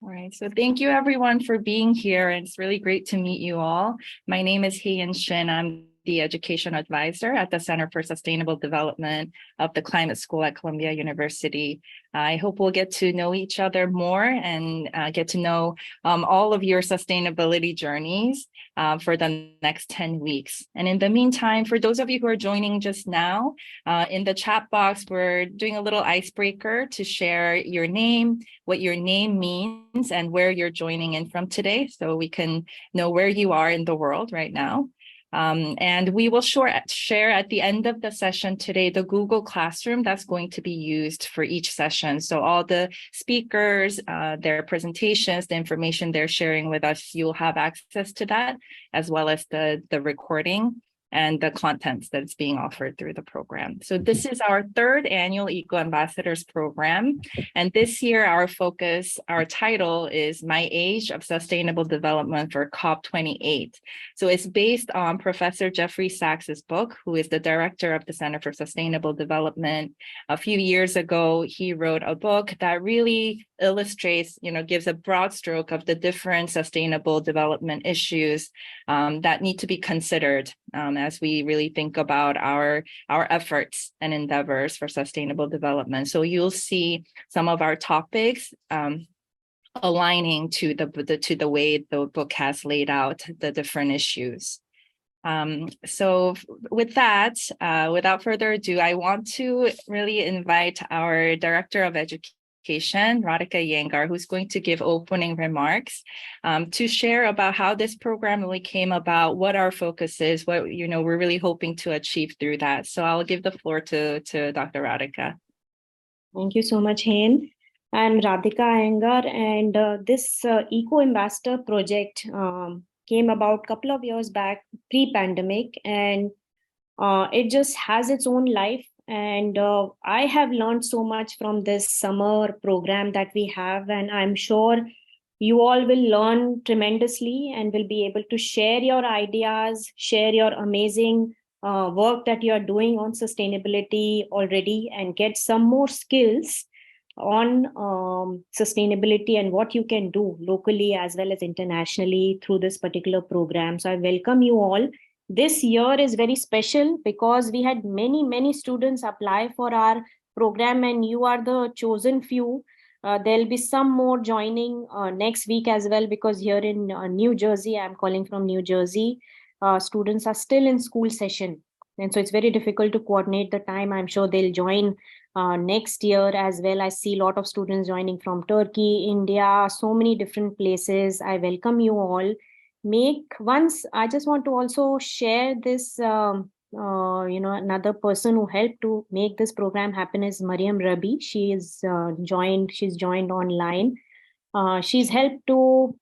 All right, so thank you everyone for being here. And it's really great to meet you all. My name is Heian Shin. I'm the education advisor at the Center for Sustainable Development of the Climate School at Columbia University. I hope we'll get to know each other more and get to know all of your sustainability journeys for the next 10 weeks. And in the meantime, for those of you who are joining just now, in the chat box, we're doing a little icebreaker to share your name, what your name means, and where you're joining in from today, so we can know where you are in the world right now. And we will share at the end of the session today the Google Classroom that's going to be used for each session. So all the speakers, their presentations, the information they're sharing with us, you'll have access to that, as well as the recording and the contents that's being offered through the program. So this is our third annual Eco Ambassadors program. And this year, our title is My Age of Sustainable Development for COP28. So it's based on Professor Jeffrey Sachs's book, who is the director of the Center for Sustainable Development. A few years ago, he wrote a book that really illustrates, gives a broad stroke of the different sustainable development issues that need to be considered as we really think about our efforts and endeavors for sustainable development. So you'll see some of our topics aligning to the way the book has laid out the different issues. So with that, without further ado, I want to really invite our Director of Education, Radhika Iyengar, who's going to give opening remarks to share about how this program really came about, what our focus is, what we're really hoping to achieve through that. So I'll give the floor to Dr. Radhika. Thank you so much, Hain. I'm Radhika Iyengar, and this Eco Ambassador project came about a couple of years back, pre-pandemic, and it just has its own life. And I have learned so much from this summer program that we have, and I'm sure you all will learn tremendously and will be able to share your ideas, share your amazing work that you are doing on sustainability already, and get some more skills on sustainability and what you can do locally as well as internationally through this particular program. So I welcome you all. This year is very special because we had many students apply for our program, and you are the chosen few. There'll be some more joining next week as well, because here in New Jersey, I'm calling from New Jersey, students are still in school session. And so it's very difficult to coordinate the time. I'm sure they'll join next year as well. I see a lot of students joining from Turkey, India, so many different places. I welcome you all. I just want to also share this, another person who helped to make this program happen is Mariam Rabi. She's joined online. She's helped to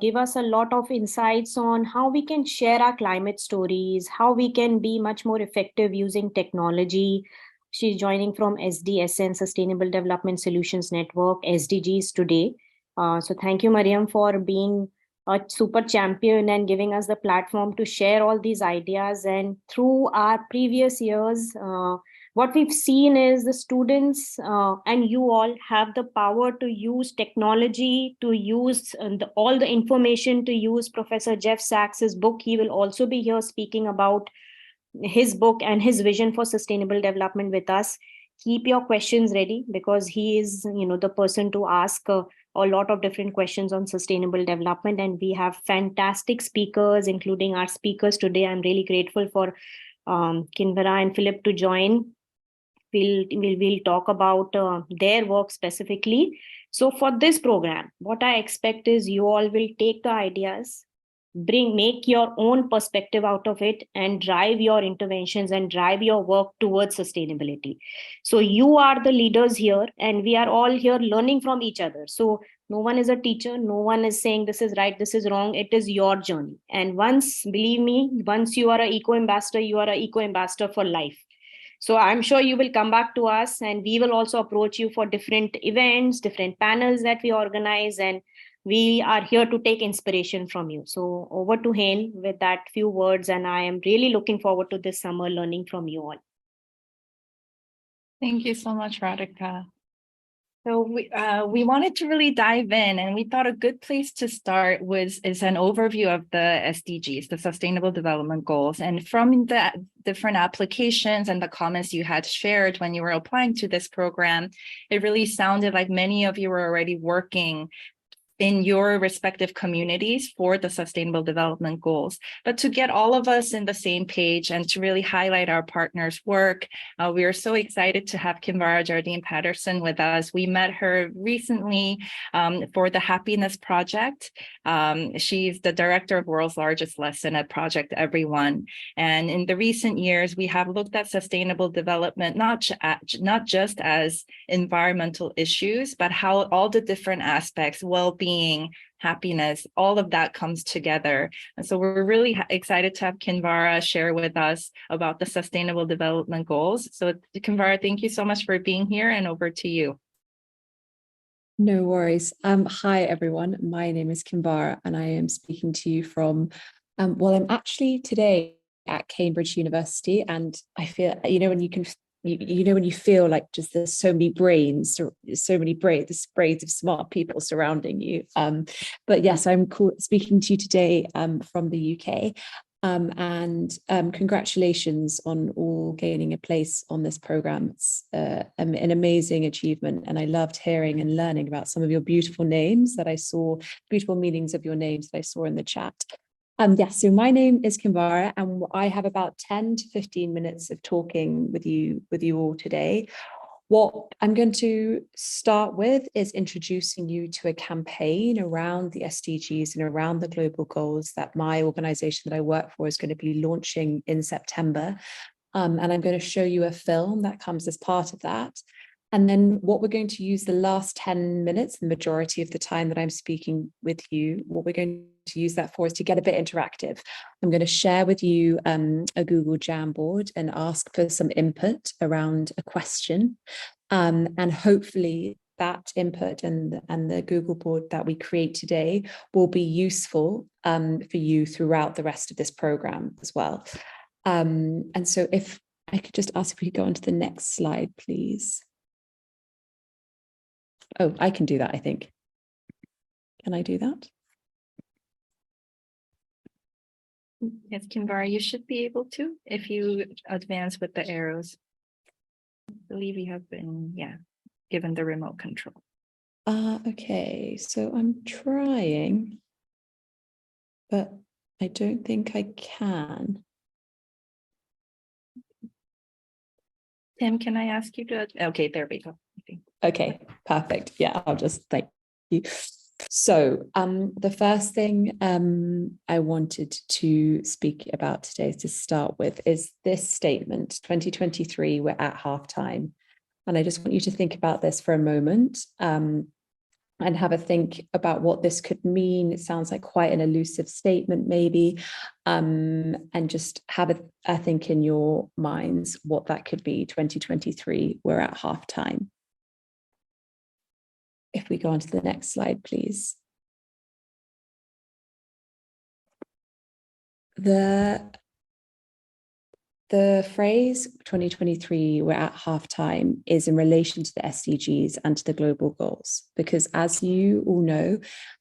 give us a lot of insights on how we can share our climate stories, how we can be much more effective using technology. She's joining from SDSN, Sustainable Development Solutions Network, SDGs today. So thank you, Mariam, for being a super champion and giving us the platform to share all these ideas. And through our previous years, what we've seen is the students and you all have the power to use technology, to use all the information, to use Professor Jeff Sachs's book. He will also be here speaking about his book and his vision for sustainable development with us. Keep your questions ready, because he is the person to ask a lot of different questions on sustainable development. And we have fantastic speakers, including our speakers today. I'm really grateful for Kinvara and Philip to join. We'll talk about their work specifically. So for this program, what I expect is you all will take the ideas, make your own perspective out of it, and drive your interventions and drive your work towards sustainability. So you are the leaders here, and we are all here learning from each other. So no one is a teacher, no one is saying this is right, this is wrong. It is your journey. And believe me, once you are an eco ambassador, you are an eco ambassador for life. So I'm sure you will come back to us, and we will also approach you for different events, different panels that we organize, and we are here to take inspiration from you. So over to Hain with that few words, and I am really looking forward to this summer learning from you all. Thank you so much, Radhika. So we wanted to really dive in, and we thought a good place to start is an overview of the SDGs, the Sustainable Development Goals. And from the different applications and the comments you had shared when you were applying to this program, it really sounded like many of you were already working in your respective communities for the Sustainable Development Goals. But to get all of us in the same page and to really highlight our partners' work, we are so excited to have Kinvara Jardine Paterson with us. We met her recently for the Happiness Project. She's the director of World's Largest Lesson at Project Everyone. And in the recent years, we have looked at sustainable development, not just as environmental issues, but how all the different aspects, well-being, happiness, all of that comes together. And so we're really excited to have Kinvara share with us about the Sustainable Development Goals. So Kinvara, thank you so much for being here, and over to you. No worries. Hi, everyone. My name is Kinvara, and I am speaking to you from, I'm actually today at Cambridge University, and I feel, when you can, when you feel like just there's so many brains, so many braids of smart people surrounding you. But yes, I'm speaking to you today from the UK. And congratulations on all gaining a place on this program. It's an amazing achievement, and I loved hearing and learning about some of your beautiful names that I saw, beautiful meanings of your names that I saw in the chat. Yes, so my name is Kinvara, and I have about 10 to 15 minutes of talking with you all today. What I'm going to start with is introducing you to a campaign around the SDGs and around the global goals that my organization that I work for is going to be launching in September. And I'm going to show you a film that comes as part of that. And then what we're going to use the last 10 minutes, the majority of the time that I'm speaking with you, what we're going to use that for is to get a bit interactive. I'm going to share with you a Google Jamboard and ask for some input around a question. And hopefully that input and the Google board that we create today will be useful for you throughout the rest of this program as well. And so if I could just ask if we could go on to the next slide, please. Oh, I can do that, I think. Can I do that? Yes, Kinvara, you should be able to if you advance with the arrows. I believe you have been, given the remote control. Okay, so I'm trying, but I don't think I can. Tim, can I ask you to? Okay, there we go. Okay, perfect. Yeah, I'll just thank you. So the first thing I wanted to speak about today to start with is this statement, 2023, we're at halftime. And I just want you to think about this for a moment and have a think about what this could mean. It sounds like quite an elusive statement, maybe, and just have a think in your minds what that could be. 2023, we're at halftime. If we go on to the next slide, please. The phrase 2023, we're at halftime, is in relation to the SDGs and to the global goals, because as you all know,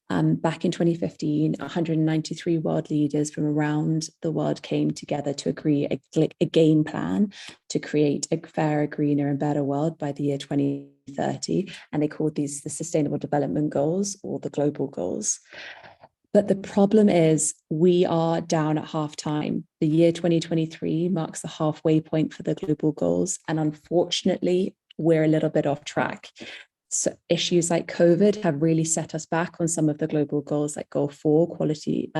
back in 2015, 193 world leaders from around the world came together to agree a game plan to create a fairer, greener and better world by the year 2030. And they called these the Sustainable Development Goals or the global goals. But the problem is we are down at halftime. The year 2023 marks the halfway point for the global goals. And unfortunately, we're a little bit off track. So issues like COVID have really set us back on some of the global goals, like goal 4, quality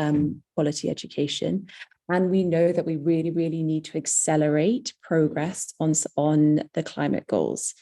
education. And we know that we really, really need to accelerate progress on the climate goals.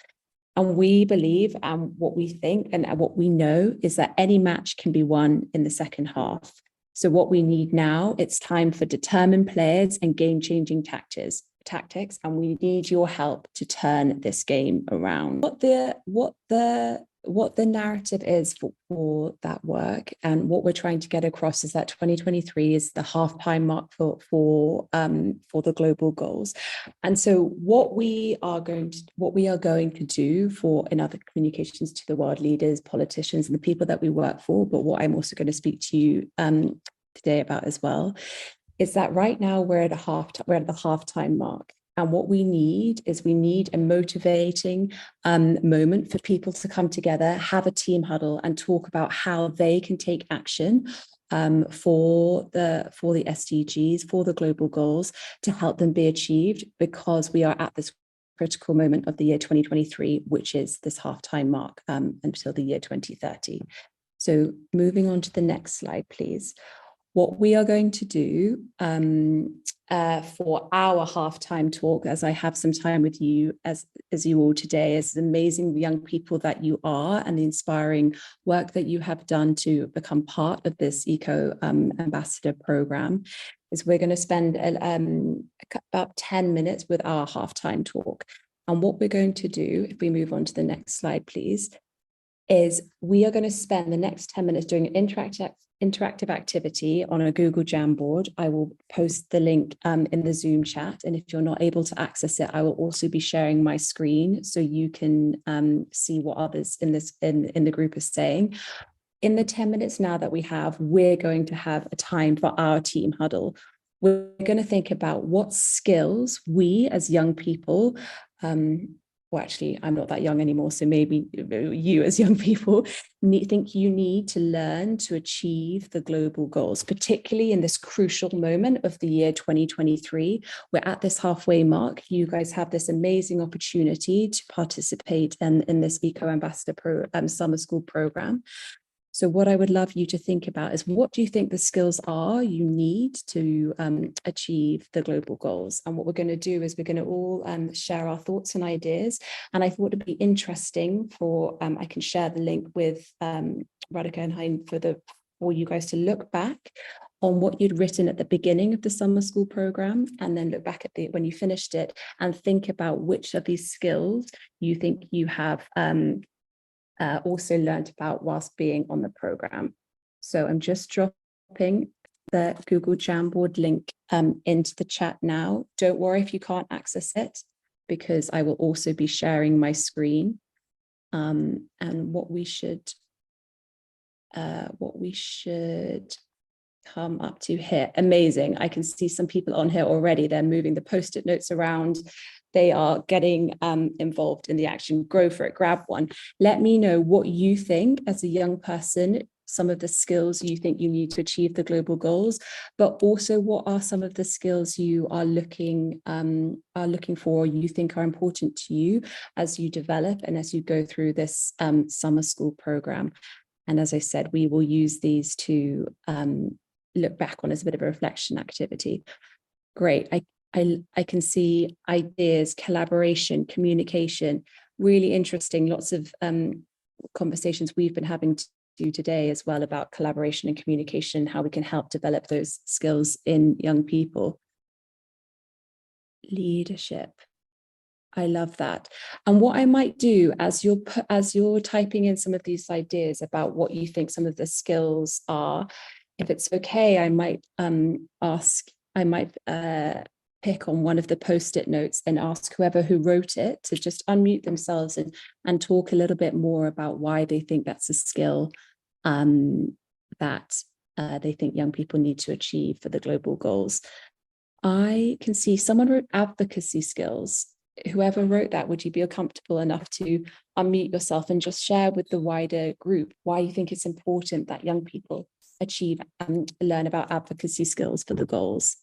And we believe, and what we think and what we know is that any match can be won in the second half. So what we need now, it's time for determined players and game-changing tactics, and we need your help to turn this game around. What the what the narrative is for that work, and what we're trying to get across, is that 2023 is the half-time mark for the global goals. And so what we are going to do in other communications to the world leaders, politicians, and the people that we work for, but what I'm also going to speak to you today about as well, is that right now we're at the halftime mark. And what we need a motivating moment for people to come together, have a team huddle, and talk about how they can take action for the SDGs, for the global goals, to help them be achieved, because we are at this critical moment of the year 2023, which is this halftime mark until the year 2030. So moving on to the next slide, please. What we are going to do for our halftime talk, as I have some time with you, as you all today, as the amazing young people that you are, and the inspiring work that you have done to become part of this Eco Ambassador program, is we're going to spend about 10 minutes with our halftime talk. And what we're going to do, if we move on to the next slide, please, is we are going to spend the next 10 minutes doing an interactive activity on a Google Jamboard. I will post the link in the Zoom chat. And if you're not able to access it, I will also be sharing my screen so you can see what others in the group are saying. In the 10 minutes now that we have, we're going to have a time for our team huddle. We're going to think about what skills we as young people, well, actually, I'm not that young anymore, so maybe you as young people think you need to learn to achieve the global goals, particularly in this crucial moment of the year 2023. We're at this halfway mark. You guys have this amazing opportunity to participate in this Eco Ambassador summer school program. So what I would love you to think about is, what do you think the skills are you need to achieve the global goals? And what we're going to do is we're going to all share our thoughts and ideas. And I thought it'd be interesting for, I can share the link with Radhika and Hein for you guys to look back on what you'd written at the beginning of the summer school program, and then look back at when you finished it, and think about which of these skills you think you have also learned about whilst being on the program. So I'm just dropping the Google Jamboard link into the chat now. Don't worry if you can't access it, because I will also be sharing my screen. And what we should come up to here. Amazing. I can see some people on here already. They're moving the post-it notes around. They are getting involved in the action. Go for it, grab one. Let me know what you think as a young person, some of the skills you think you need to achieve the global goals, but also what are some of the skills you are looking for, you think are important to you as you develop and as you go through this summer school program. And as I said, we will use these to look back on as a bit of a reflection activity. Great. I can see ideas, collaboration, communication, really interesting. Lots of conversations we've been having to do today as well about collaboration and communication, how we can help develop those skills in young people. Leadership. I love that. And what I might do as you're typing in some of these ideas about what you think some of the skills are, if it's okay, I might pick on one of the post-it notes and ask whoever who wrote it to just unmute themselves and talk a little bit more about why they think that's a skill that they think young people need to achieve for the global goals. I can see someone wrote advocacy skills. Whoever wrote that, would you be comfortable enough to unmute yourself and just share with the wider group why you think it's important that young people achieve and learn about advocacy skills for the goals?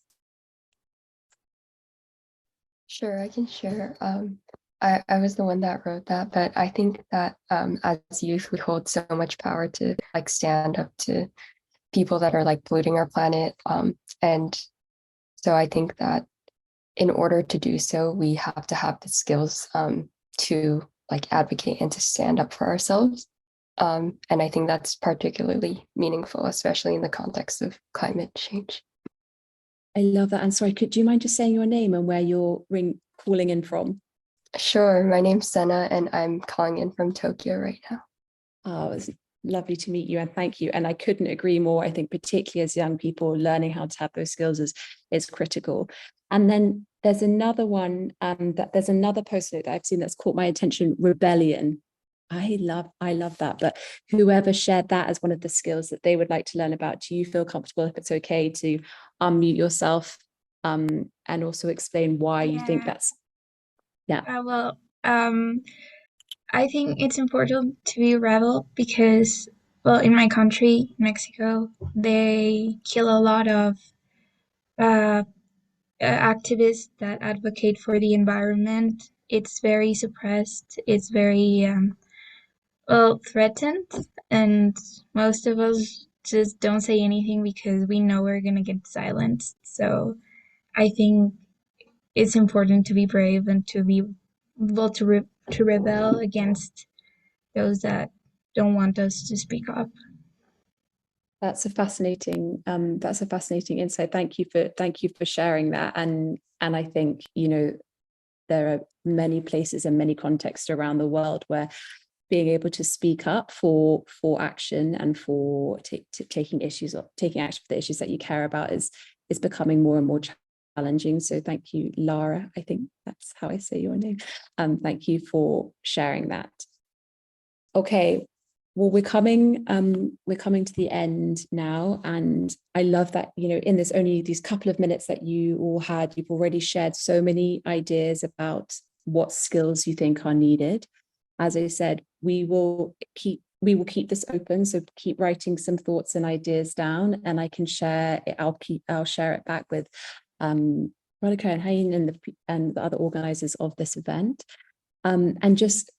Sure, I can share. I was the one that wrote that, but I think that as youth, we hold so much power to stand up to people that are polluting our planet. And so I think that in order to do so, we have to have the skills to advocate and to stand up for ourselves. And I think that's particularly meaningful, especially in the context of climate change. I love that. And sorry, do you mind just saying your name and where you're calling in from? Sure. My name's Senna, and I'm calling in from Tokyo right now. Oh, it was lovely to meet you, and thank you. And I couldn't agree more. I think particularly as young people, learning how to have those skills is critical. And then there's another one, that there's another post-it that I've seen that's caught my attention, rebellion. I love that. But whoever shared that as one of the skills that they would like to learn about, do you feel comfortable, if it's okay, to unmute yourself, and also explain why you think that's, yeah. Well, I think it's important to be a rebel because, well, in my country, Mexico, they kill a lot of activists that advocate for the environment. It's very suppressed. It's very well, threatened, and most of us just don't say anything because we know we're gonna get silenced. So I think it's important to be brave and to be able to rebel against those that don't want us to speak up. That's a fascinating insight. Thank you for sharing that. And I think, you know, there are many places and many contexts around the world where being able to speak up for action and for taking action for the issues that you care about is becoming more and more challenging. So thank you, Lara. I think that's how I say your name. Thank you for sharing that. Okay, well, we're coming to the end now, and I love that, you know, in these couple of minutes that you all had, you've already shared so many ideas about what skills you think are needed. As I said, we will keep this open, so keep writing some thoughts and ideas down, and I can share it. I'll share it back with Veronica and Hein and the other organizers of this event. And just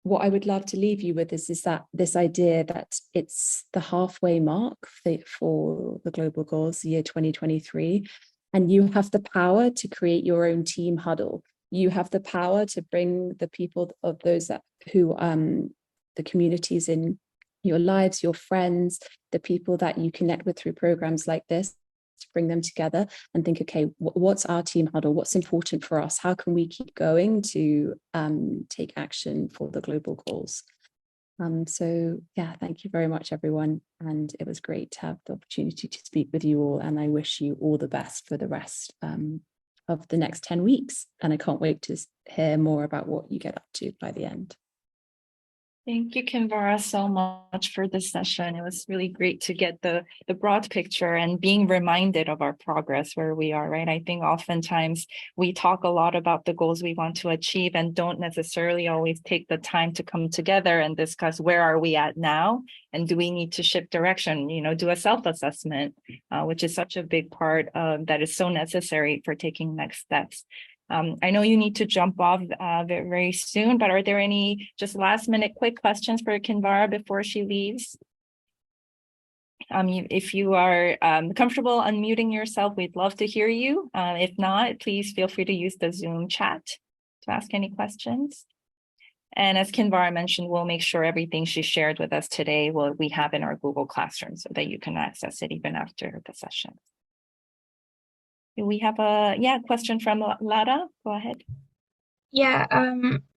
what I would love to leave you with is that this idea that it's the halfway mark for the global goals, the year 2023, and you have the power to create your own team huddle. You have the power to bring the people of those who the communities in your lives, your friends, the people that you connect with through programs like this, to bring them together and think, okay, what's our team huddle? What's important for us? How can we keep going to take action for the global goals? So yeah, thank you very much, everyone. And it was great to have the opportunity to speak with you all. And I wish you all the best for the rest of the next 10 weeks. And I can't wait to hear more about what you get up to by the end. Thank you, Kinvara, so much for this session. It was really great to get the broad picture and being reminded of our progress where we are, right? I think oftentimes we talk a lot about the goals we want to achieve and don't necessarily always take the time to come together and discuss where are we at now and do we need to shift direction, you know, do a self-assessment, which is such a big part that is so necessary for taking next steps. I know you need to jump off very, very soon, but are there any just last minute quick questions for Kinvara before she leaves? If you are comfortable unmuting yourself, we'd love to hear you. If not, please feel free to use the Zoom chat to ask any questions. And as Kinvara mentioned, we'll make sure everything she shared with us today we have in our Google Classroom so that you can access it even after the session. We have a question from Lara. Go ahead. Yeah,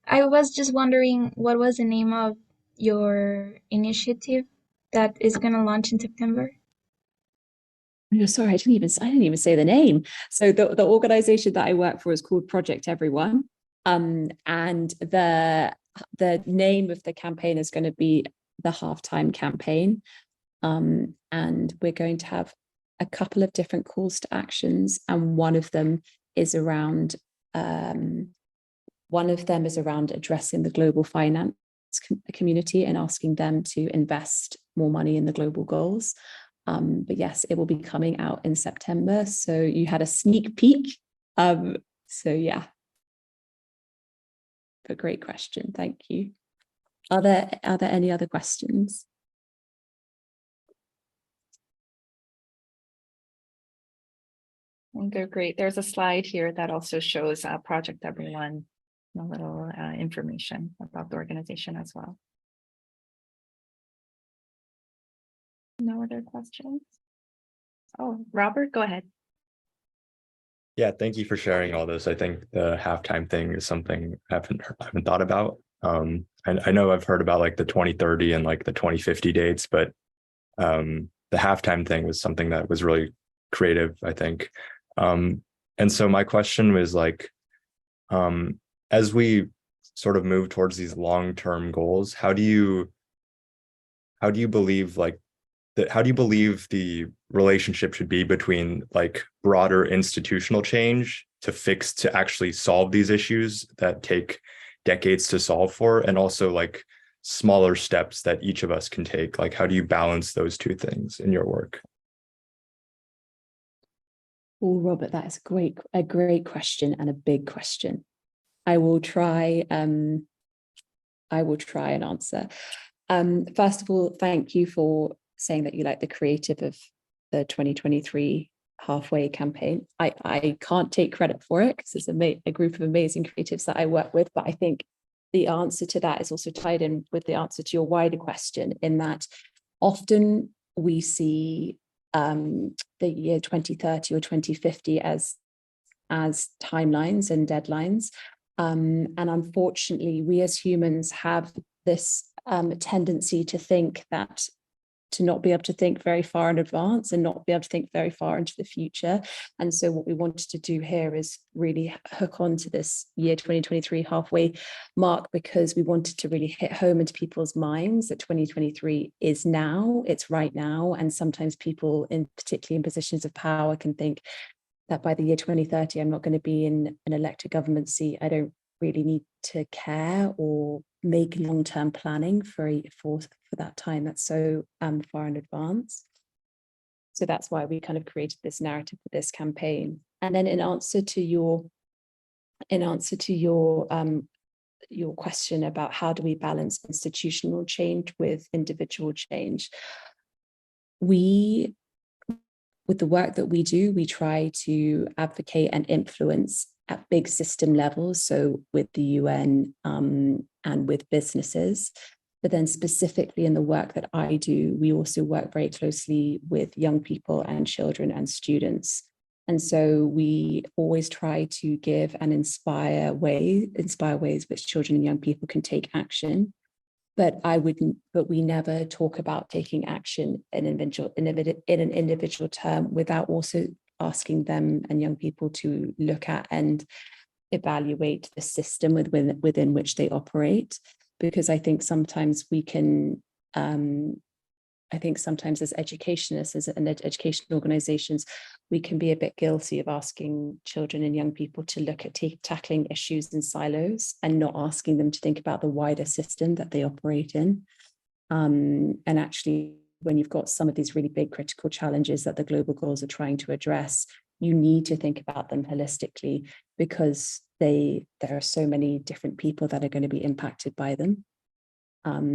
I was just wondering what was the name of your initiative that is going to launch in September? Oh, sorry, I didn't even say the name. So the organization that I work for is called Project Everyone. And the name of the campaign is going to be the Halftime Campaign. And we're going to have a couple of different calls to actions, and one of them is around addressing the global finance community and asking them to invest more money in the global goals. But yes, it will be coming out in September. So you had a sneak peek. So yeah. But great question. Thank you. Are there any other questions? They're great. There's a slide here that also shows Project Everyone, a little information about the organization as well. No other questions? Oh, Robert, go ahead. Yeah, thank you for sharing all this. I think the halftime thing is something I haven't thought about. I know I've heard about like the 2030 and like the 2050 dates, but the halftime thing was something that was really creative, I think. And so my question was like, as we sort of move towards these long-term goals, how do you believe like that, how do you believe the relationship should be between like broader institutional change to actually solve these issues that take decades to solve for, and also like smaller steps that each of us can take? Like, how do you balance those two things in your work? Oh, Robert, that is a great question and a big question. I will try and answer. First of all, thank you for saying that you like the creative of the 2023 halfway campaign. I can't take credit for it because it's a group of amazing creatives that I work with, but I think the answer to that is also tied in with the answer to your wider question, in that often we see the year 2030 or 2050 as timelines and deadlines. And unfortunately, we as humans have this tendency to not be able to think very far in advance and not be able to think very far into the future. And so what we wanted to do here is really hook on to this year 2023 halfway mark, because we wanted to really hit home into people's minds that 2023 is now, it's right now. And sometimes people, particularly in positions of power, can think that by the year 2030, I'm not going to be in an elected government seat. I don't really need to care or make long-term planning for that time. That's so far in advance. So that's why we kind of created this narrative for this campaign. And then in answer to your question about how do we balance institutional change with individual change, with the work that we do, we try to advocate and influence at big system levels, so with the UN and with businesses. But then specifically in the work that I do, we also work very closely with young people and children and students. And so we always try to give and inspire ways which children and young people can take action. But we never talk about taking action in an individual term without also asking them and young people to look at and evaluate the system within which they operate. Because I think sometimes as educationists and education organizations, we can be a bit guilty of asking children and young people to look at tackling issues in silos and not asking them to think about the wider system that they operate in. And actually, when you've got some of these really big critical challenges that the global goals are trying to address, you need to think about them holistically, because there are so many different people that are going to be impacted by them.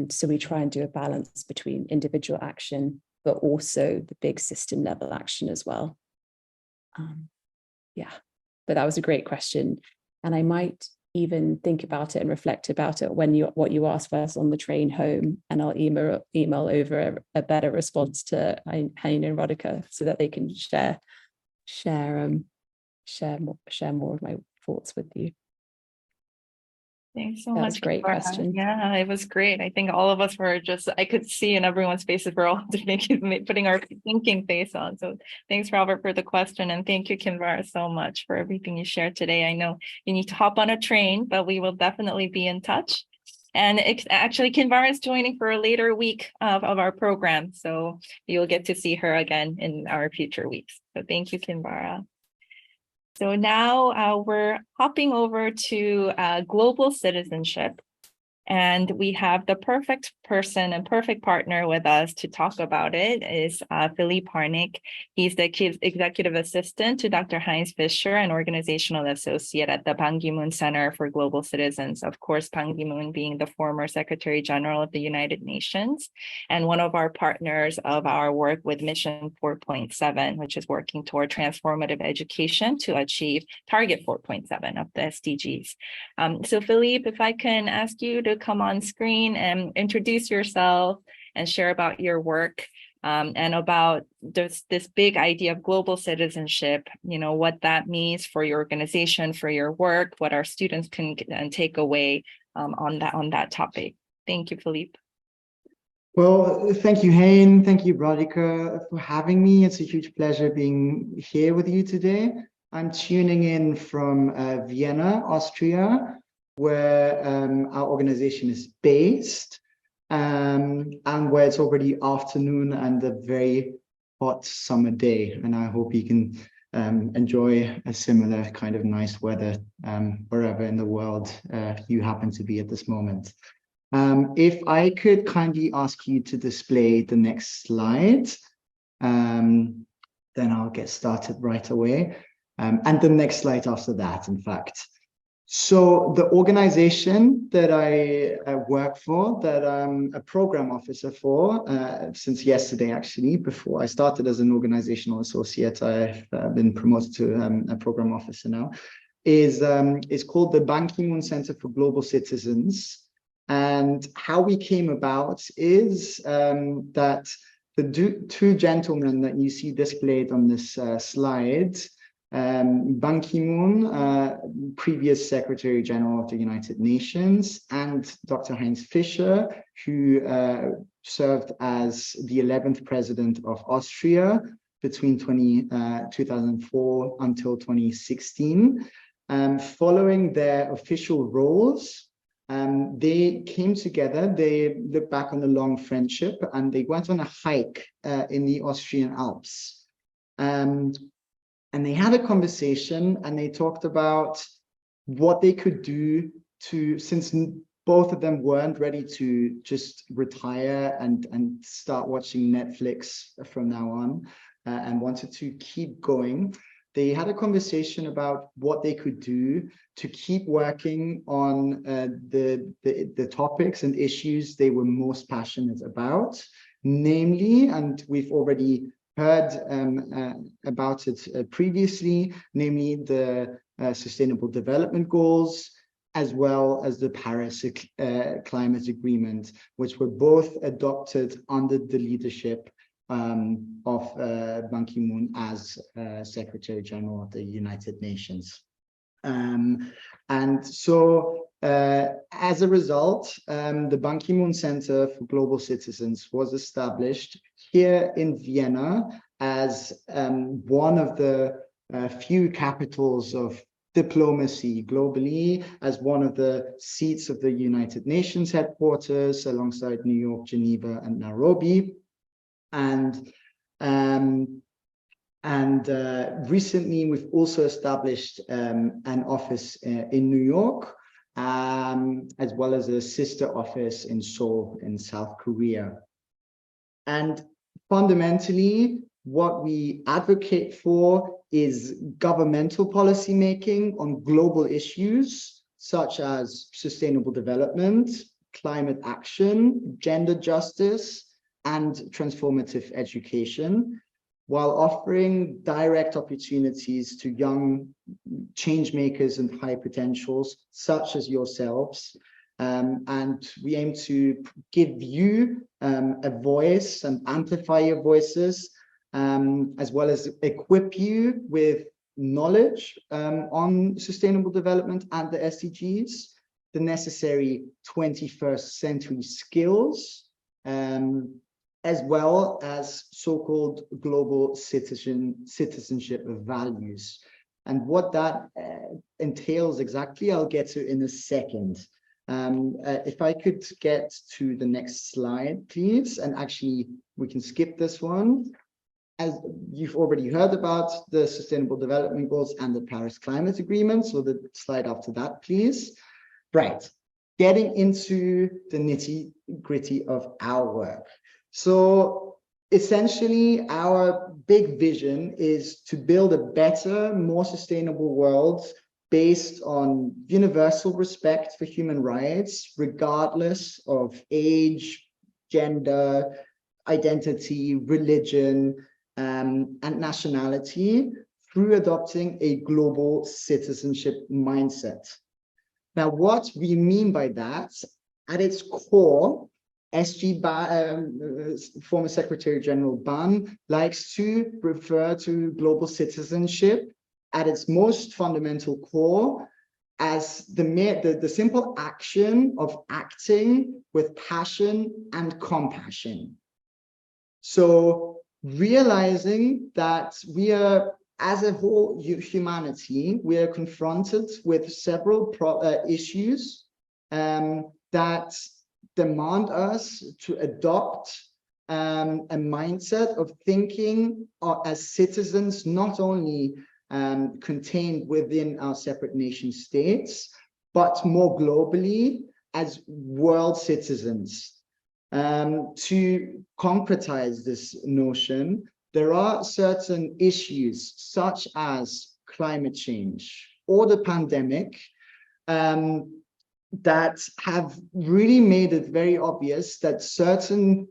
So we try and do a balance between individual action, but also the big system level action as well. But that was a great question. And I might even think about it and reflect about it what you asked us on the train home, and I'll email over a better response to Hein and Radhika so that they can share more of my thoughts with you. Thanks so That much. was a great question. Yeah, it was great. I think all of us were I could see in everyone's faces, we're all putting our thinking face on. So thanks, Robert, for the question. And thank you, Kinvara, so much for everything you shared today. I know you need to hop on a train, but we will definitely be in touch. And actually, Kinvara is joining for a later week of our program. So you'll get to see her again in our future weeks. So thank you, Kinvara. So now we're hopping over to global citizenship. And we have the perfect person and perfect partner with us to talk about it is Philippe Harnik. He's the executive assistant to Dr. Heinz Fischer, an organizational associate at the Bankimon Center for Global Citizens. Of course, Bankimon being the former Secretary General of the United Nations, and one of our partners of our work with Mission 4.7, which is working toward transformative education to achieve Target 4.7 of the SDGs. So Philippe, if I can ask you to come on screen and introduce yourself and share about your work and about this big idea of global citizenship, what that means for your organization, for your work, what our students can take away on that topic. Thank you, Philippe. Well, thank you, Hein. Thank you, Radhika, for having me. It's a huge pleasure being here with you today. I'm tuning in from Vienna, Austria, where our organization is based, and where it's already afternoon and a very hot summer day. And I hope you can enjoy a similar kind of nice weather wherever in the world you happen to be at this moment. If I could kindly ask you to display the next slide, then I'll get started right away. And the next slide after that, in fact. So the organization that I work for, that I'm a program officer for since yesterday, actually, before I started as an organizational associate, I've been promoted to a program officer now, is called the Bankimon Center for Global Citizens. And how we came about is that the two gentlemen that you see displayed on this slide, Ban Ki-moon, previous Secretary General of the United Nations, and Dr. Heinz Fischer, who served as the 11th President of Austria between 2004 until 2016. Following their official roles, they came together, they looked back on a long friendship, and they went on a hike in the Austrian Alps. And they had a conversation, and they talked about what they could do to, since both of them weren't ready to just retire and start watching Netflix from now on, and wanted to keep going. They had a conversation about what they could do to keep working on the topics and issues they were most passionate about, namely, and we've already heard about it previously, namely the Sustainable Development Goals, as well as the Paris Climate Agreement, which were both adopted under the leadership of Ban Ki-moon as Secretary General of the United Nations. And so as a result, the Ban Ki-moon Center for Global Citizens was established here in Vienna as one of the few capitals of diplomacy globally, as one of the seats of the United Nations headquarters alongside New York, Geneva, and Nairobi. And recently, we've also established an office in New York, as well as a sister office in Seoul in South Korea. And fundamentally, what we advocate for is governmental policy making on global issues, such as sustainable development, climate action, gender justice, and transformative education, while offering direct opportunities to young change makers and high potentials such as yourselves. And we aim to give you a voice and amplify your voices, as well as equip you with knowledge on sustainable development and the SDGs, the necessary 21st century skills, as well as so-called global citizenship values. And what that entails exactly, I'll get to in a second. If I could get to the next slide, please, and actually we can skip this one. As you've already heard about the Sustainable Development Goals and the Paris Climate Agreement, so the slide after that, please. Right, getting into the nitty-gritty of our work. So essentially, our big vision is to build a better, more sustainable world based on universal respect for human rights, regardless of age, gender, identity, religion, and nationality, through adopting a global citizenship mindset. Now, what we mean by that, at its core, former Secretary General Ban likes to refer to global citizenship at its most fundamental core as the simple action of acting with passion and compassion. So realizing that we are, as a whole humanity, we are confronted with several issues that demand us to adopt a mindset of thinking as citizens, not only contained within our separate nation states, but more globally as world citizens. To concretize this notion, there are certain issues such as climate change or the pandemic that have really made it very obvious that certain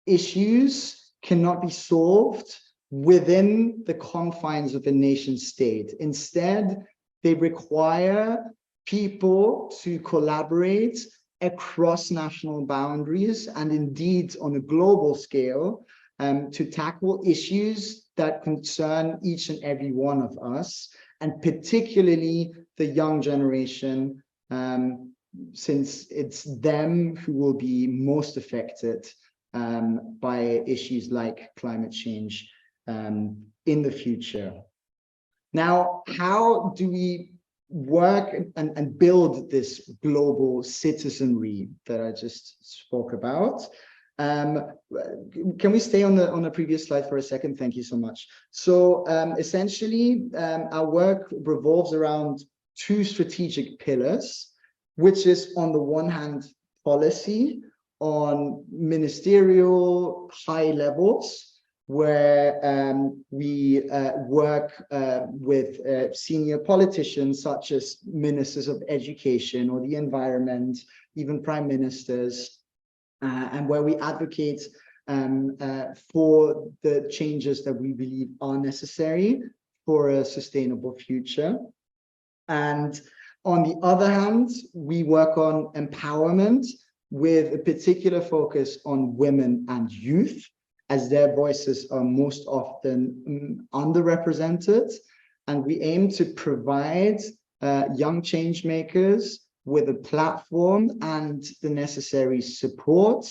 issues cannot be solved within the confines of a nation state. Instead, they require people to collaborate across national boundaries and indeed on a global scale to tackle issues that concern each and every one of us, and particularly the young generation, since it's them who will be most affected by issues like climate change in the future. Now, how do we work and build this global citizenry that I just spoke about? Can we stay on the previous slide for a second? Thank you so much. So essentially, our work revolves around two strategic pillars, which is on the one hand, policy on ministerial high levels, where we work with senior politicians such as ministers of education or the environment, even prime ministers, and where we advocate for the changes that we believe are necessary for a sustainable future. And on the other hand, we work on empowerment with a particular focus on women and youth, as their voices are most often underrepresented. And we aim to provide young change makers with a platform and the necessary support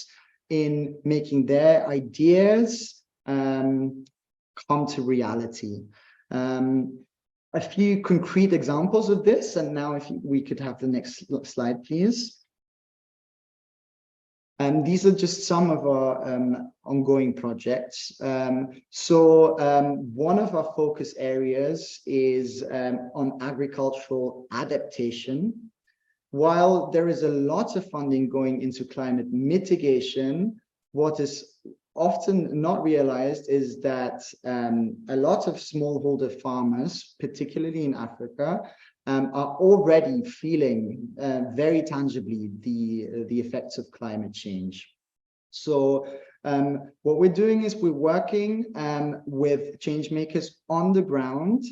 in making their ideas come to reality. A few concrete examples of this, and now if we could have the next slide, please. And these are just some of our ongoing projects. One of our focus areas is on agricultural adaptation. While there is a lot of funding going into climate mitigation, what is often not realized is that a lot of smallholder farmers, particularly in Africa, are already feeling very tangibly the effects of climate change. So what we're doing is we're working with change makers on the ground,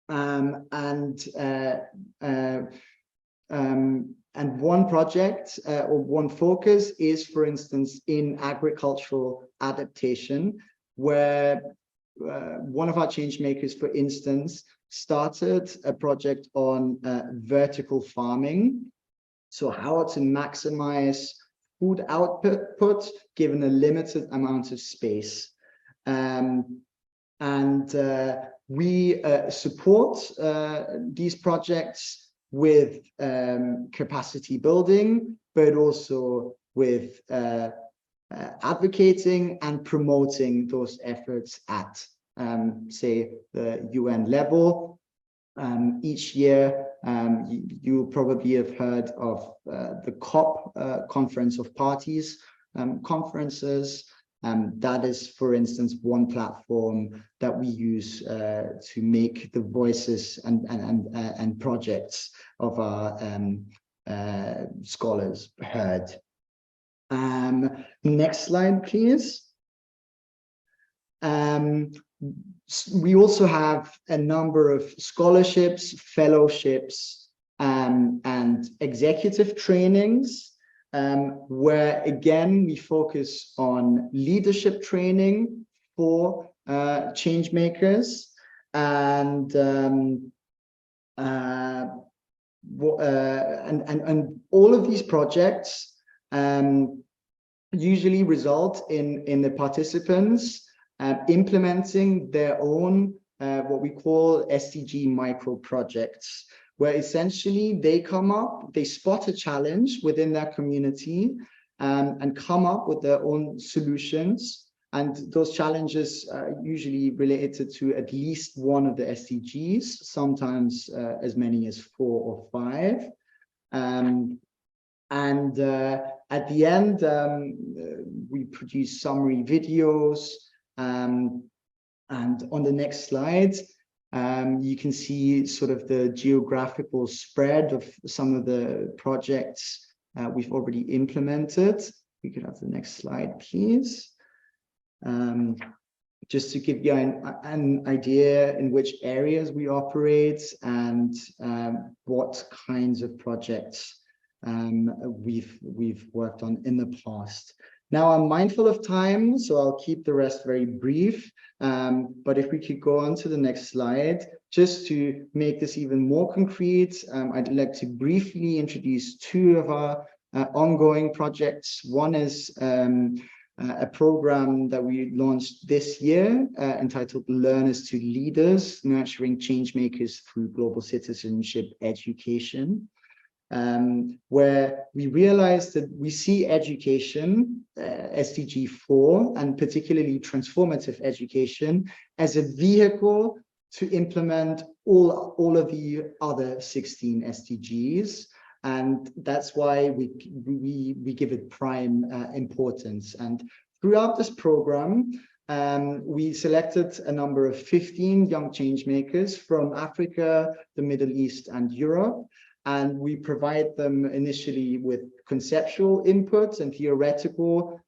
and one project or one focus is, for instance, in agricultural adaptation, where one of our change makers, for instance, started a project on vertical farming. So how to maximize food output given a limited amount of space. We support these projects with capacity building, but also with advocating and promoting those efforts at, say, the UN level. Each year, you probably have heard of the COP, Conference of Parties conferences. That is, for instance, one platform that we use to make the voices and projects of our scholars heard. Next slide, please. We also have a number of scholarships, fellowships, and executive trainings, where again we focus on leadership training for change makers, and and all of these projects usually result in the participants implementing their own what we call SDG micro projects, where essentially they spot a challenge within their community and come up with their own solutions. And those challenges are usually related to at least one of the SDGs, sometimes as many as 4 or 5. At the end, we produce summary videos. And on the next slide, you can see sort of the geographical spread of some of the projects we've already implemented. We could have the next slide, please. Just to give you an idea in which areas we operate and what kinds of projects we've worked on in the past. Now I'm mindful of time, so I'll keep the rest very brief. But if we could go on to the next slide, just to make this even more concrete, I'd like to briefly introduce 2 of our ongoing projects. One is a program that we launched this year entitled Learners to Leaders, Nurturing Changemakers Through Global Citizenship Education, where we realized that we see education, SDG 4, and particularly transformative education, as a vehicle to implement all of the other 16 SDGs. And that's why we give it prime importance. And throughout this program, we selected a number of 15 young change makers from Africa, the Middle East, and Europe. And we provide them initially with conceptual input and theoretical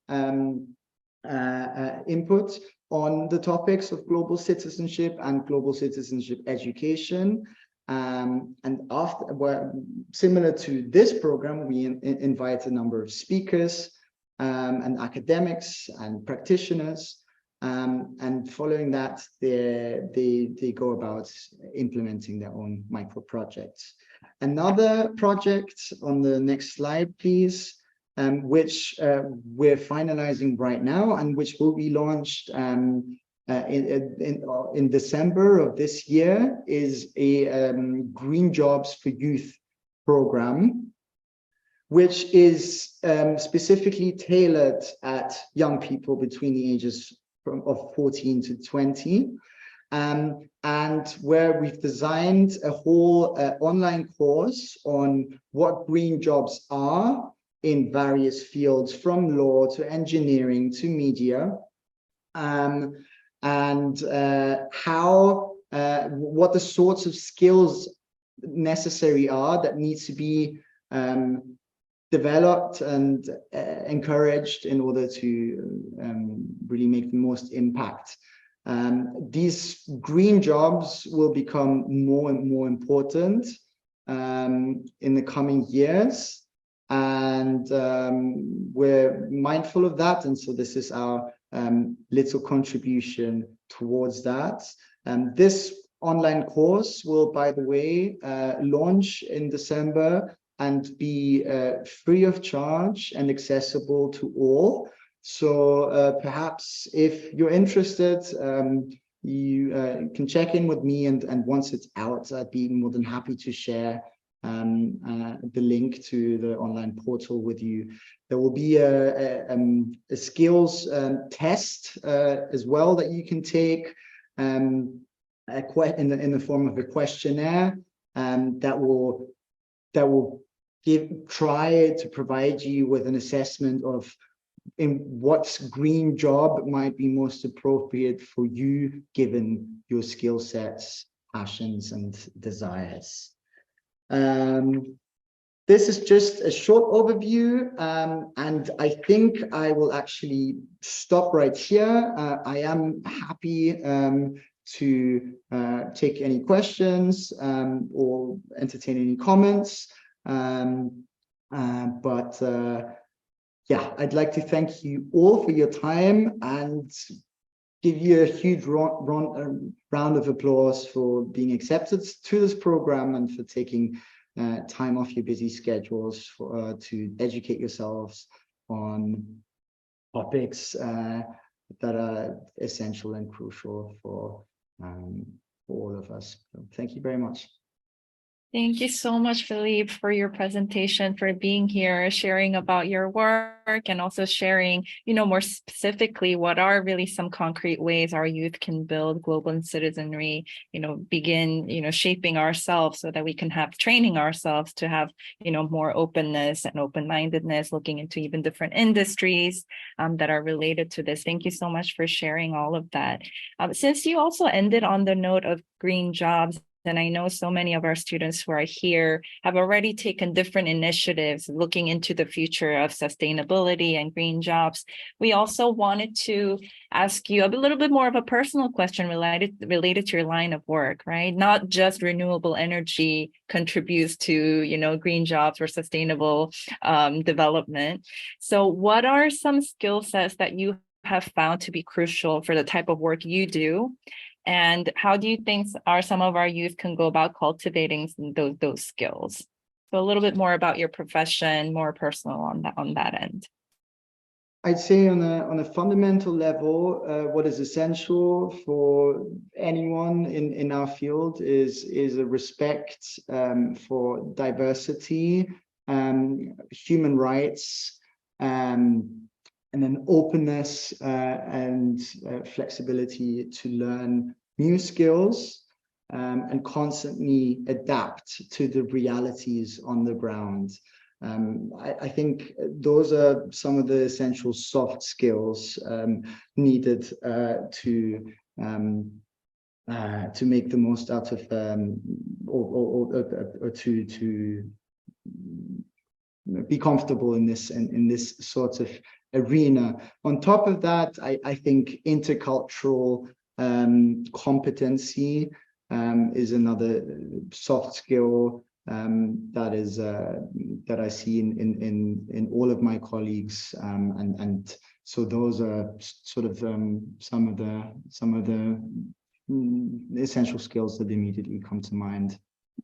input on the topics of global citizenship and global citizenship education. And after, similar to this program, we invite a number of speakers and academics and practitioners. And following that, they go about implementing their own micro projects. Another project on the next slide, please, which we're finalizing right now and which will be launched in December of this year, is a Green Jobs for Youth program, which is specifically tailored at young people between the ages of 14 to 20. And where we've designed a whole online course on what green jobs are in various fields, from law to engineering to media, and what the sorts of skills necessary are that needs to be developed and encouraged in order to really make the most impact. These green jobs will become more and more important in the coming years, and we're mindful of that. And so this is our little contribution towards that. This online course will, by the way, launch in December and be free of charge and accessible to all. So perhaps if you're interested, you can check in with me, and once it's out, I'd be more than happy to share the link to the online portal with you. There will be a skills test as well that you can take in the form of a questionnaire that will try to provide you with an assessment of in what green job might be most appropriate for you, given your skill sets, passions, and desires. This is just a short overview, and I think I will actually stop right here. I am happy to take any questions or entertain any comments. Yeah, I'd like to thank you all for your time and give you a huge round of applause for being accepted to this program and for taking time off your busy schedules to educate yourselves on topics that are essential and crucial for all of us. So thank you very much. Thank you so much, Philippe, for your presentation, for being here, sharing about your work, and also sharing, more specifically, what are really some concrete ways our youth can build global citizenry, begin, shaping ourselves so that we can have training ourselves to have, more openness and open-mindedness, looking into even different industries that are related to this. Thank you so much for sharing all of that. Since you also ended on the note of green jobs, and I know so many of our students who are here have already taken different initiatives looking into the future of sustainability and green jobs. We also wanted to ask you a little bit more of a personal question related to your line of work, right? Not just renewable energy contributes to, green jobs or sustainable development. So what are some skill sets that you have found to be crucial for the type of work you do? And how do you think some of our youth can go about cultivating those skills? So a little bit more about your profession, more personal on that end. I'd say on a fundamental level, what is essential for anyone in our field is a respect for diversity, human rights, and an openness and flexibility to learn new skills and constantly adapt to the realities on the ground. I think those are some of the essential soft skills needed to make the most out of or to be comfortable in this sort of arena. On top of that, I think intercultural competency is another soft skill that I see in all of my colleagues, and so those are sort of some of the essential skills that immediately come to mind.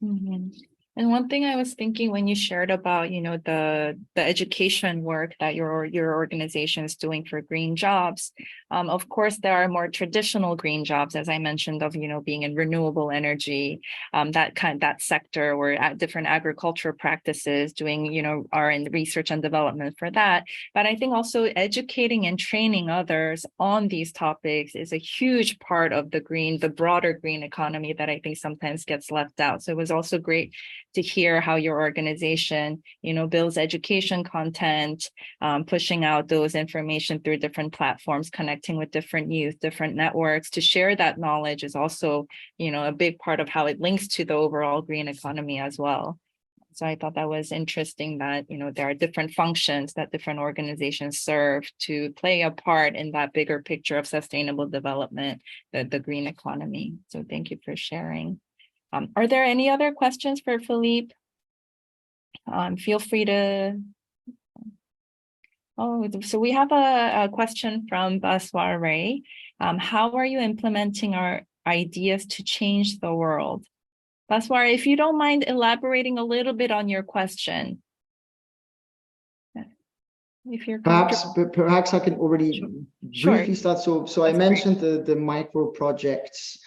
Mm-hmm. And one thing I was thinking when you shared about, the education work that your organization is doing for green jobs, of course, there are more traditional green jobs, as I mentioned, of, being in renewable energy, that sector, or at different agricultural practices, doing, are in research and development for that. But I think also educating and training others on these topics is a huge part of the broader green economy that I think sometimes gets left out. So it was also great to hear how your organization, builds education content, pushing out those information through different platforms, connecting with different youth, different networks. To share that knowledge is also, a big part of how it links to the overall green economy as well. So I thought that was interesting that, there are different functions that different organizations serve to play a part in that bigger picture of sustainable development, the green economy. So thank you for sharing. Are there any other questions for Philippe? Feel free to. Oh, so we have a question from Baswar Ray. How are you implementing our ideas to change the world? Baswar, if you don't mind elaborating a little bit on your question. If you're perhaps I can already briefly start. So I mentioned the micro projects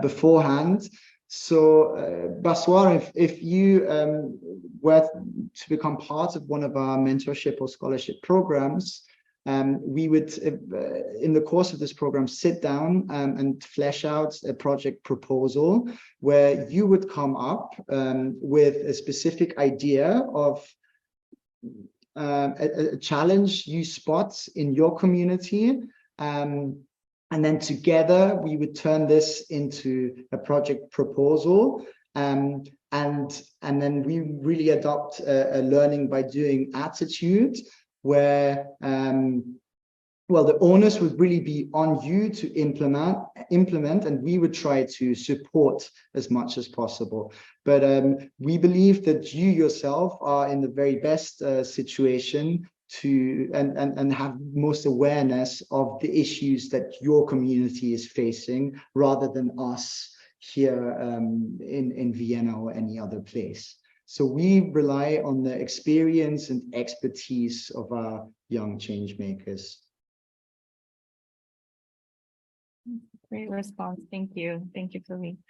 beforehand. So Baswar, if you were to become part of one of our mentorship or scholarship programs, we would, in the course of this program, sit down and flesh out a project proposal where you would come up with a specific idea of a challenge you spot in your community, and then together we would turn this into a project proposal, and then we really adopt a learning by doing attitude where well, the onus would really be on you to implement, and we would try to support as much as possible. But we believe that you yourself are in the very best situation to and have most awareness of the issues that your community is facing, rather than us here in Vienna or any other place. So we rely on the experience and expertise of our young change makers. Great response. Thank you. Thank you, Philippe.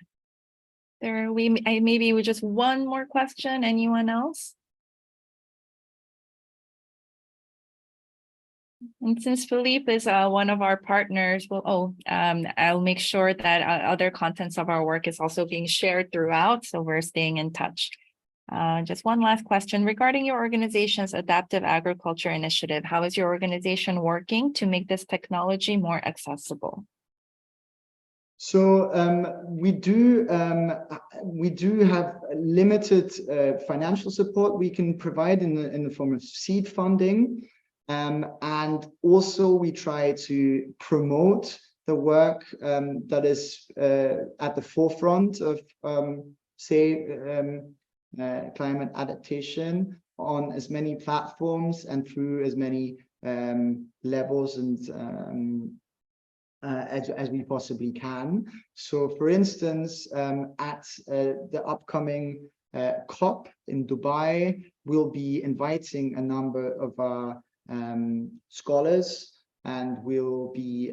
Maybe with just one more question. Anyone else? And since Philippe is one of our partners, I'll make sure that other contents of our work is also being shared throughout, so we're staying in touch. Just one last question regarding your organization's adaptive agriculture initiative. How is your organization working to make this technology more accessible? So we do have limited financial support we can provide in the form of seed funding, and also we try to promote the work that is at the forefront of climate adaptation on as many platforms and through as many levels and as we possibly can. So for instance, at the upcoming COP in Dubai, we'll be inviting a number of our scholars, and we'll be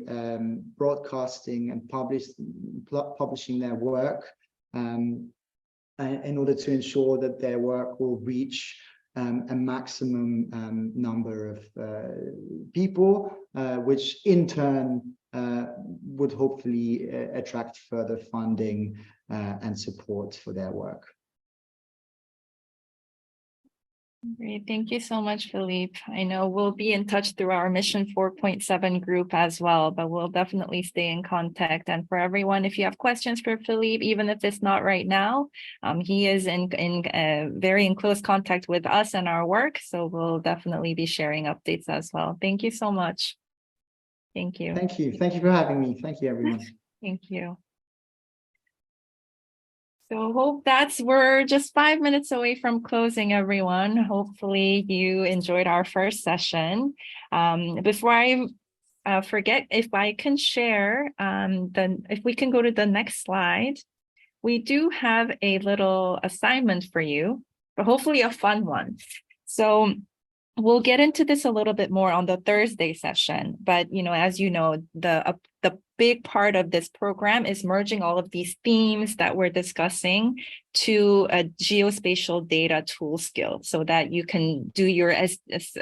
broadcasting and publishing their work in order to ensure that their work will reach a maximum number of people, which in turn would hopefully attract further funding and support for their work. Great. Thank you so much, Philippe. I know we'll be in touch through our Mission 4.7 group as well, but we'll definitely stay in contact. And for everyone, if you have questions for Philippe, even if it's not right now, he is very in close contact with us and our work. So we'll definitely be sharing updates as well. Thank you so much. Thank you. Thank you. Thank you for having me. Thank you, everyone. Thank you. So we're just 5 minutes away from closing, everyone. Hopefully you enjoyed our first session. Before I forget, if I can share, if we can go to the next slide, we do have a little assignment for you, but hopefully a fun one. So we'll get into this a little bit more on the Thursday session, but as you know, the big part of this program is merging all of these themes that we're discussing to a geospatial data tool skill, so that you can do your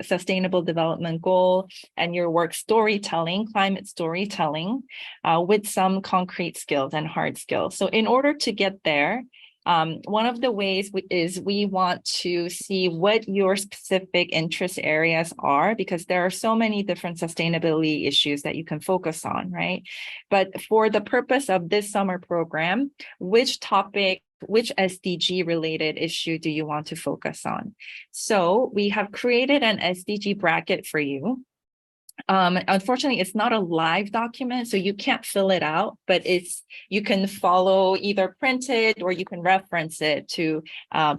sustainable development goal and your work storytelling, climate storytelling, with some concrete skills and hard skills. So in order to get there, one of the ways is we want to see what your specific interest areas are, because there are so many different sustainability issues that you can focus on, right? But for the purpose of this summer program, which SDG related issue do you want to focus on? So we have created an SDG bracket for you. Unfortunately, it's not a live document, so you can't fill it out, but you can follow, either print it or you can reference it to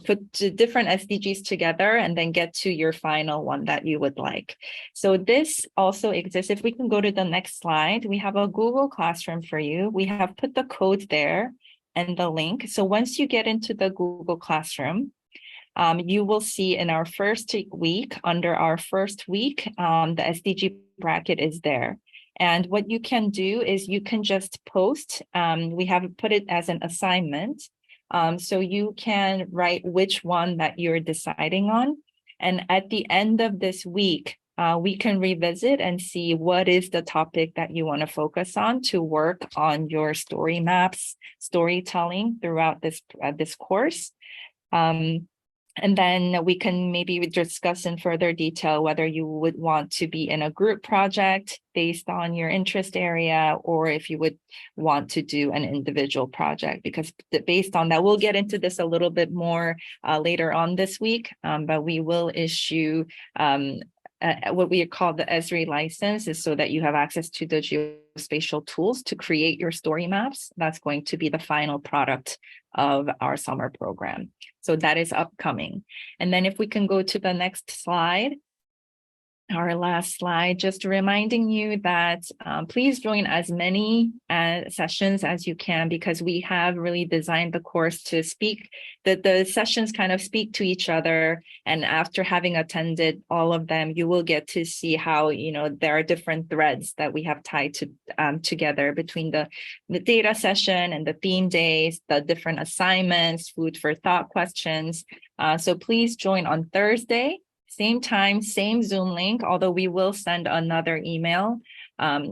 put different SDGs together and then get to your final one that you would like. So this also exists. If we can go to the next slide, we have a Google Classroom for you. We have put the code there and the link. So once you get into the Google Classroom, you will see in our first week, under our first week, the SDG bracket is there. And what you can do is you can just post, we have put it as an assignment. So you can write which one that you're deciding on. And at the end of this week, we can revisit and see what is the topic that you want to focus on to work on your story maps, storytelling throughout this course. And then we can maybe discuss in further detail whether you would want to be in a group project based on your interest area, or if you would want to do an individual project, because based on that, we'll get into this a little bit more later on this week, but we will issue what we call the Esri license, is so that you have access to the geospatial tools to create your story maps. That's going to be the final product of our summer program. So that is upcoming. And then if we can go to the next slide. our last slide, just reminding you that please join as many sessions as you can, because we have really designed the course to speak, that the sessions kind of speak to each other. And after having attended all of them, you will get to see how, there are different threads that we have tied together between the data session and the theme days, the different assignments, food for thought questions. So please join on Thursday. Same time, same Zoom link, although we will send another email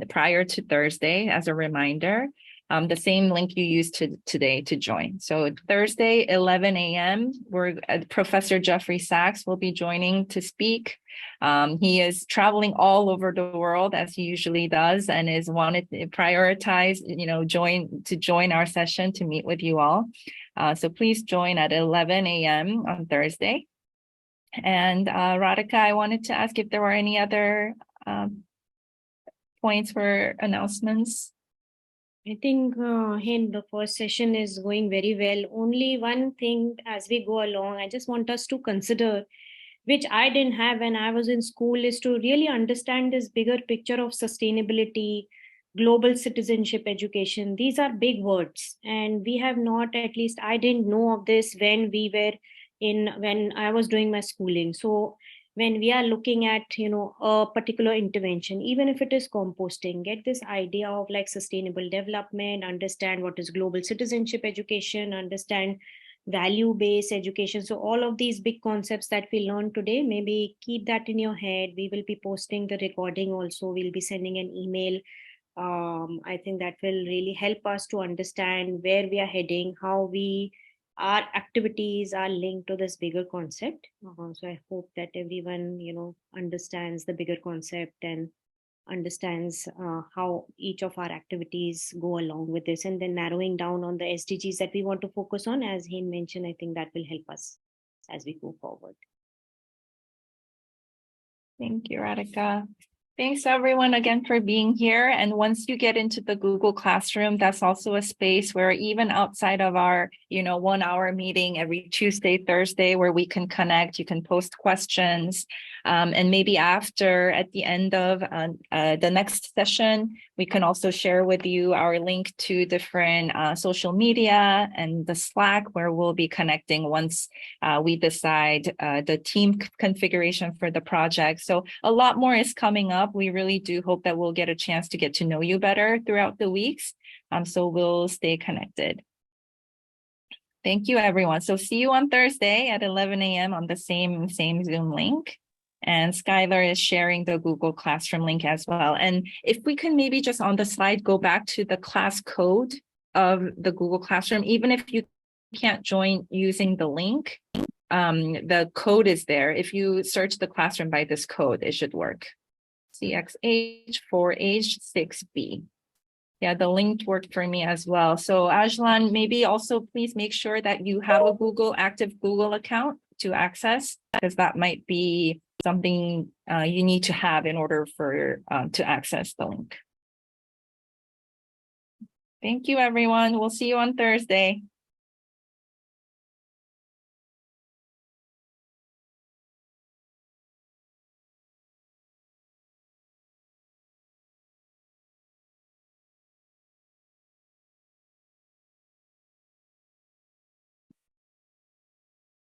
prior to Thursday as a reminder. The same link you used today to join. So Thursday, 11 a.m., Professor Jeffrey Sachs will be joining to speak. He is traveling all over the world, as he usually does, and is wanted to prioritize, join our session to meet with you all. So please join at 11 a.m. on Thursday. And Radhika, I wanted to ask if there were any other points for announcements. I think, Hen, the first session is going very well. Only one thing as we go along, I just want us to consider, which I didn't have when I was in school, is to really understand this bigger picture of sustainability, global citizenship education. These are big words, and we have not, at least I didn't know of this when I was doing my schooling. So when we are looking at a particular intervention, even if it is composting, get this idea of like sustainable development, understand what is global citizenship education, understand value-based education. So all of these big concepts that we learned today, maybe keep that in your head. We will be posting the recording also. We'll be sending an email. I think that will really help us to understand where we are heading, how our activities are linked to this bigger concept. So I hope that everyone, understands the bigger concept and understands how each of our activities go along with this, and then narrowing down on the SDGs that we want to focus on. As he mentioned, I think that will help us as we go forward. Thank you, Radhika. Thanks everyone again for being here. And once you get into the Google Classroom, that's also a space where even outside of our, 1 hour meeting every Tuesday, Thursday, where we can connect, you can post questions. And maybe at the end of the next session, we can also share with you our link to different social media and the Slack, where we'll be connecting once we decide the team configuration for the project. So a lot more is coming up. We really do hope that we'll get a chance to get to know you better throughout the weeks. So we'll stay connected. Thank you, everyone. So see you on Thursday at 11 a.m. on the same Zoom link. And Skylar is sharing the Google Classroom link as well. And if we can maybe just on the slide, go back to the class code of the Google Classroom, even if you can't join using the link, the code is there. If you search the classroom by this code, it should work. CXH4H6B. Yeah, the link worked for me as well. So Ajlan, maybe also please make sure that you have a active Google account to access, because that might be something you need to have in order to access the link. Thank you, everyone. We'll see you on Thursday.